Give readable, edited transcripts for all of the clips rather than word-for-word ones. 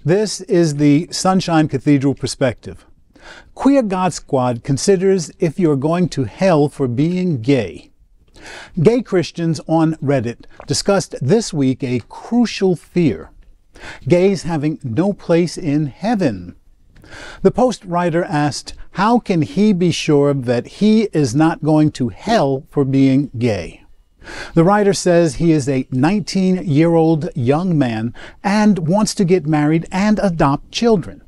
This is the Sunshine Cathedral perspective. Queer God Squad considers if you're going to hell for being gay. Gay Christians on Reddit discussed this week a crucial fear: gays having no place in heaven. The Post writer asked, how can he be sure that he is not going to hell for being gay? The writer says he is a 19-year-old young man and wants to get married and adopt children.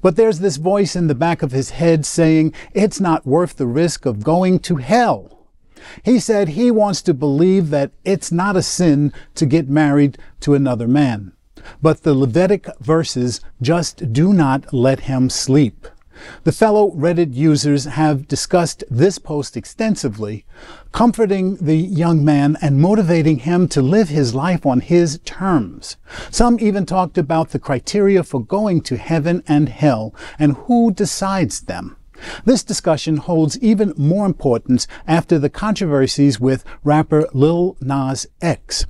But there's this voice in the back of his head saying it's not worth the risk of going to hell. He said he wants to believe that it's not a sin to get married to another man. But the Levitic verses just do not let him sleep. The fellow Reddit users have discussed this post extensively, comforting the young man and motivating him to live his life on his terms. Some even talked about the criteria for going to heaven and hell and who decides them. This discussion holds even more importance after the controversies with rapper Lil Nas X.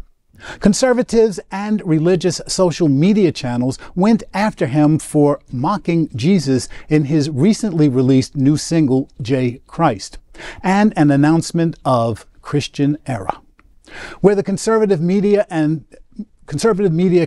Conservatives and religious social media channels went after him for mocking Jesus in his recently released new single, J. Christ, and an announcement of Christian era. Where the conservative media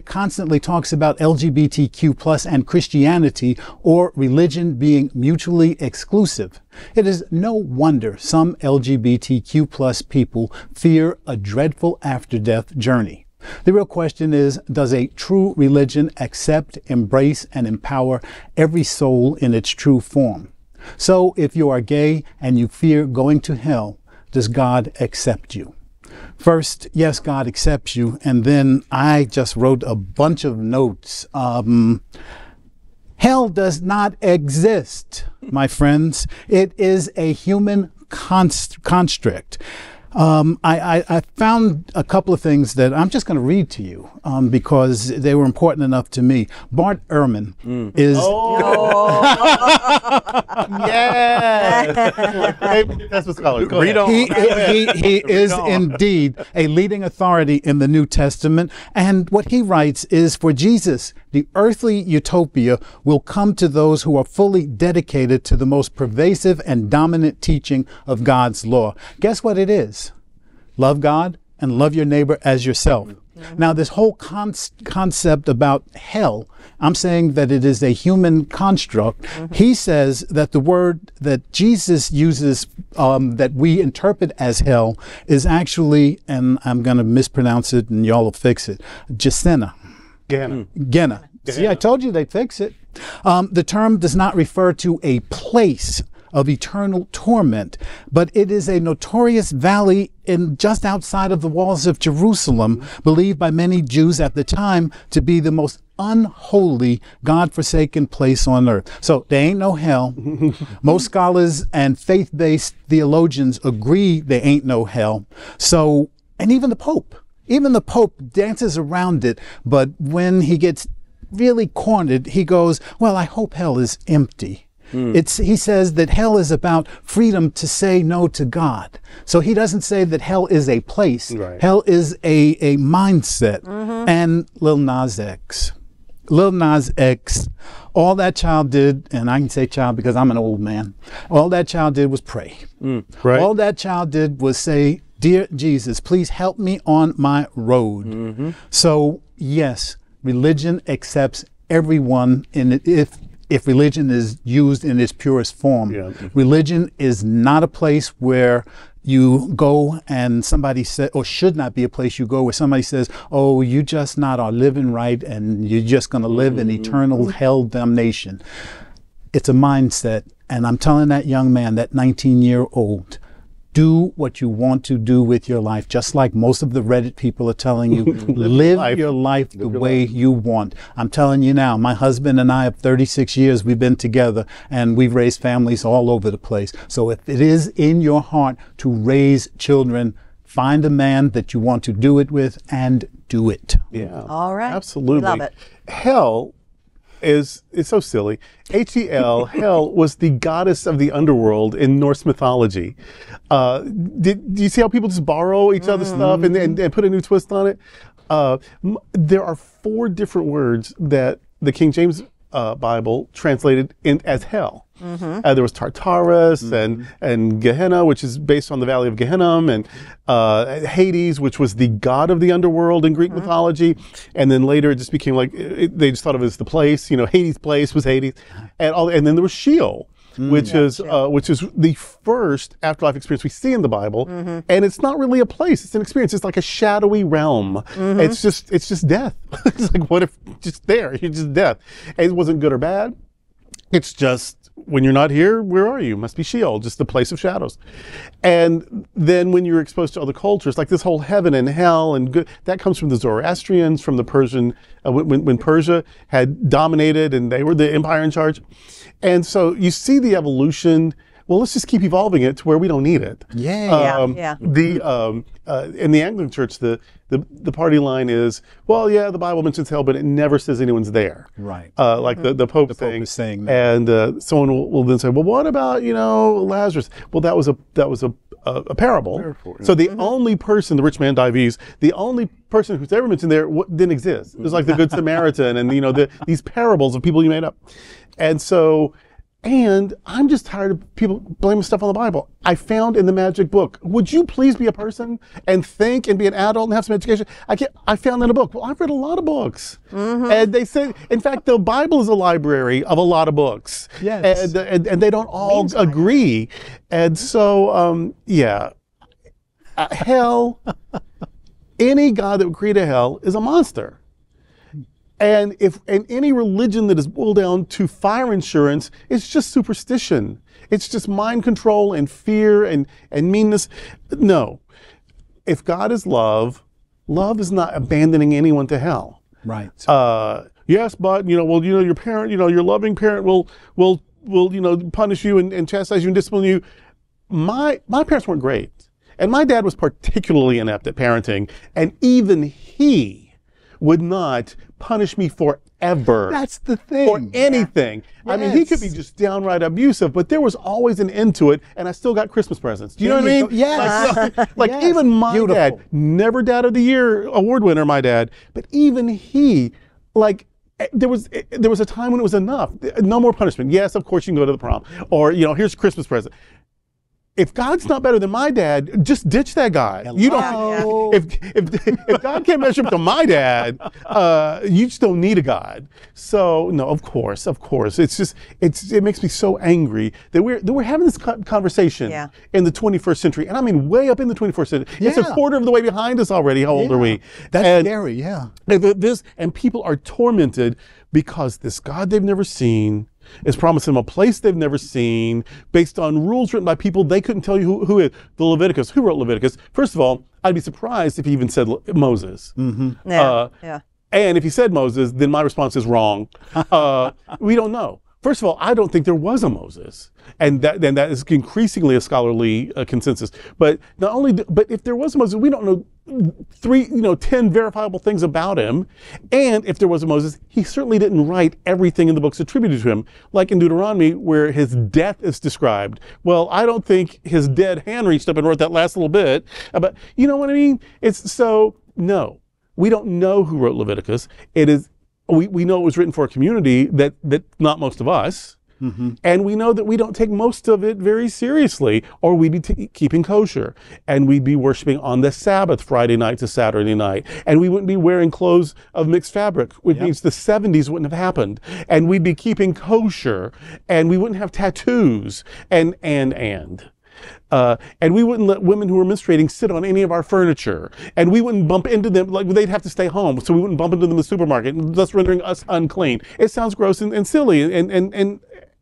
constantly talks about LGBTQ+ and Christianity or religion being mutually exclusive, it is no wonder some LGBTQ+ people fear a dreadful after-death journey. The real question is, does a true religion accept, embrace, and empower every soul in its true form? So if you are gay and you fear going to hell, does God accept you? First, yes, God accepts you. And then I just wrote a bunch of notes. Hell does not exist, my friends. It is a human construct. I found a couple of things that I'm just going to read to you because they were important enough to me. Bart Ehrman is... That's what scholars go. He is indeed a leading authority in the New Testament. And what he writes is, for Jesus, the earthly utopia will come to those who are fully dedicated to the most pervasive and dominant teaching of God's law. Guess what it is? Love God and love your neighbor as yourself. Mm-hmm. Now, this whole concept about hell, I'm saying that it is a human construct. Mm-hmm. He says that the word that Jesus uses that we interpret as hell is actually, and I'm going to mispronounce it and y'all will fix it, Gehenna. Gehenna. See, I told you they'd fix it. The term does not refer to a place of eternal torment, but it is a notorious valley just outside of the walls of Jerusalem, believed by many Jews at the time to be the most unholy, God-forsaken place on earth. So there ain't no hell. Most scholars and faith-based theologians agree there ain't no hell. So, and even the Pope dances around it, but when he gets really cornered, he goes, well, I hope hell is empty. He says that hell is about freedom to say no to God. So he doesn't say that hell is a place. Right. Hell is a mindset. Mm-hmm. And Lil Nas X, all that child did, and I can say child because I'm an old man, all that child did was pray. Right. All that child did was say, dear Jesus, please help me on my road. Mm-hmm. So yes, religion accepts everyone in it if religion is used in its purest form. Yeah. Religion is not a place where you go and somebody says, or should not be a place you go where somebody says, oh, you just not are living right and you're just going to live in eternal hell damnation. It's a mindset. And I'm telling that young man, that 19-year-old, do what you want to do with your life, just like most of the Reddit people are telling you. Live your life the way you want. I'm telling you now, my husband and I have 36 years we've been together, and we've raised families all over the place. So if it is in your heart to raise children, find a man that you want to do it with and do it. Yeah. All right. Absolutely. We love it. Hell it's so silly. H-E-L, Hel, was the goddess of the underworld in Norse mythology. Do you see how people just borrow each other's stuff and put a new twist on it? There are 4 different words that the King James Bible translated in as hell. There was Tartarus and Gehenna, which is based on the Valley of Gehenna, and Hades, which was the god of the underworld in Greek mythology. And then later it just became like, they just thought of it as the place, you know, Hades' place was Hades. And then there was Sheol, which is the first afterlife experience we see in the Bible. And it's not really a place, it's an experience. It's like a shadowy realm. It's just death. It's like, what if just there, you're just death. And it wasn't good or bad. It's just, when you're not here, where are you? Must be Sheol, just the place of shadows. And then when you're exposed to other cultures, like this whole heaven and hell and good, that comes from the Zoroastrians, from the Persian, when Persia had dominated and they were the empire in charge. And so you see the evolution. Well, let's just keep evolving it to where we don't need it. Yeah. In the Anglican Church, the party line is, well, yeah, the Bible mentions hell, but it never says anyone's there. Right. Like the Pope is saying that. And someone will then say, well, what about, you know, Lazarus? Well, that was a parable. So the only person, the rich man Dives, the only person who's ever mentioned there didn't exist. It was like the Good Samaritan and, you know, these parables of people you made up. And so, and I'm just tired of people blaming stuff on the Bible. I found in the magic book, would you please be a person and think and be an adult and have some education? I found in a book. Well, I've read a lot of books. And they say, in fact, the Bible is a library of a lot of books. Yes. And they don't all agree. And so, hell, any God that would create a hell is a monster. And any religion that is boiled down to fire insurance, it's just superstition. It's just mind control and fear and meanness. No. If God is love, love is not abandoning anyone to hell. Right. Yes, but your parent, your loving parent will punish you and chastise you and discipline you. My parents weren't great. And my dad was particularly inept at parenting, and even he would not punish me forever. That's the thing. For anything. Yeah. I mean, he could be just downright abusive, but there was always an end to it, and I still got Christmas presents. Do you know what I mean? Yes. Like even my dad, never Dad of the Year award winner, my dad, but even he, like, there was a time when it was enough. No more punishment. Yes, of course you can go to the prom, or here's a Christmas present. If God's not better than my dad, just ditch that guy. Hello. You don't. If God can't measure up to my dad, you just don't need a God. So no, of course. It's just it makes me so angry that we're having this conversation in the 21st century, and I mean way up in the 21st century. Yeah. It's a quarter of the way behind us already. How old are we? That's scary. Yeah. And people are tormented because this God they've never seen is promising them a place they've never seen based on rules written by people they couldn't tell you who is. The Leviticus. Who wrote Leviticus? First of all, I'd be surprised if he even said Moses. And if he said Moses, then my response is wrong. We don't know. First of all, I don't think there was a Moses, and that is increasingly a scholarly consensus. But but if there was a Moses, we don't know 10 verifiable things about him. And if there was a Moses, he certainly didn't write everything in the books attributed to him, like in Deuteronomy, where his death is described. Well, I don't think his dead hand reached up and wrote that last little bit. But you know what I mean? No, we don't know who wrote Leviticus. We know it was written for a community that not most of us. And we know that we don't take most of it very seriously, or we'd be keeping kosher, and we'd be worshiping on the Sabbath, Friday night to Saturday night, and we wouldn't be wearing clothes of mixed fabric, which means the 70s wouldn't have happened, and we'd be keeping kosher, and we wouldn't have tattoos, and we wouldn't let women who were menstruating sit on any of our furniture, and we wouldn't bump into them, like they'd have to stay home, so we wouldn't bump into them in the supermarket, thus rendering us unclean. It sounds gross and silly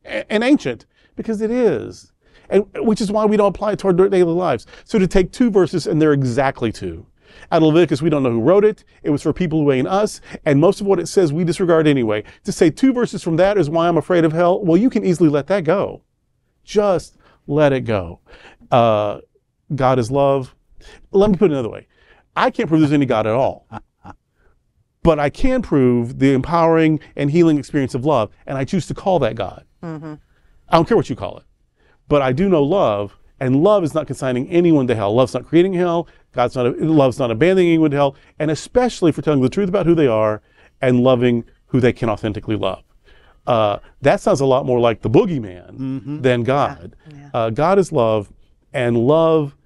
and ancient, because it is, and which is why we don't apply it to our daily lives. So to take two verses, and they're exactly two. Out of Leviticus, we don't know who wrote it. It was for people who ain't us, and most of what it says we disregard anyway. To say two verses from that is why I'm afraid of hell, well, you can easily let that go. Just let it go. God is love. Let me put it another way. I can't prove there's any God at all. But I can prove the empowering and healing experience of love, and I choose to call that God. I don't care what you call it. But I do know love, and love is not consigning anyone to hell. Love's not creating hell. Love's not abandoning anyone to hell, and especially for telling the truth about who they are and loving who they can authentically love. That sounds a lot more like the boogeyman than God. Yeah. God is love, and love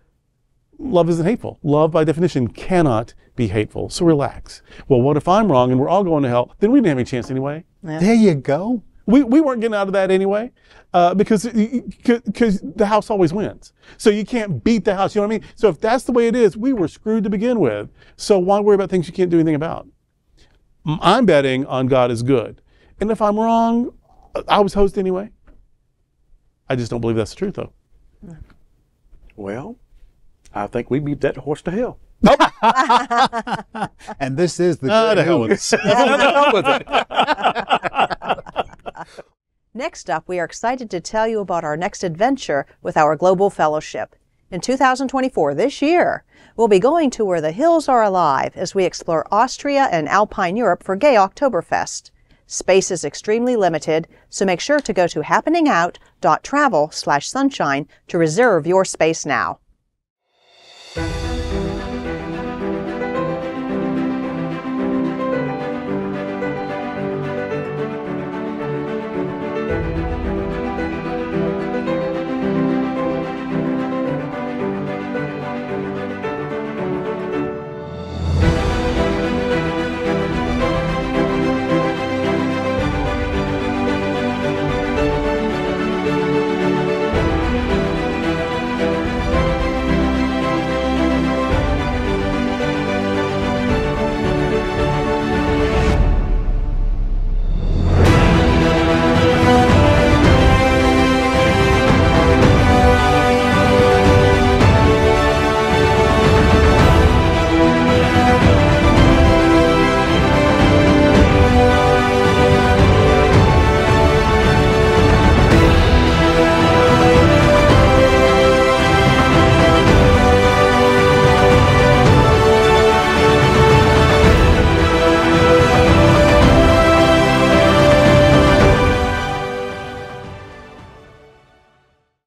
isn't hateful. Love, by definition, cannot be hateful. So relax. Well, what if I'm wrong and we're all going to hell? Then we didn't have any chance anyway. Yeah. There you go. We weren't getting out of that anyway, because the house always wins. So you can't beat the house. You know what I mean? So if that's the way it is, we were screwed to begin with. So why worry about things you can't do anything about? I'm betting on God is good. And if I'm wrong, I was host anyway. I just don't believe that's the truth, though. Well, I think we beat that horse to hell. And this is the To hell with it. Next up, we are excited to tell you about our next adventure with our Global Fellowship. In 2024, this year, we'll be going to where the hills are alive as we explore Austria and Alpine Europe for Gay Oktoberfest. Space is extremely limited, so make sure to go to happeningout.travel/sunshine to reserve your space now.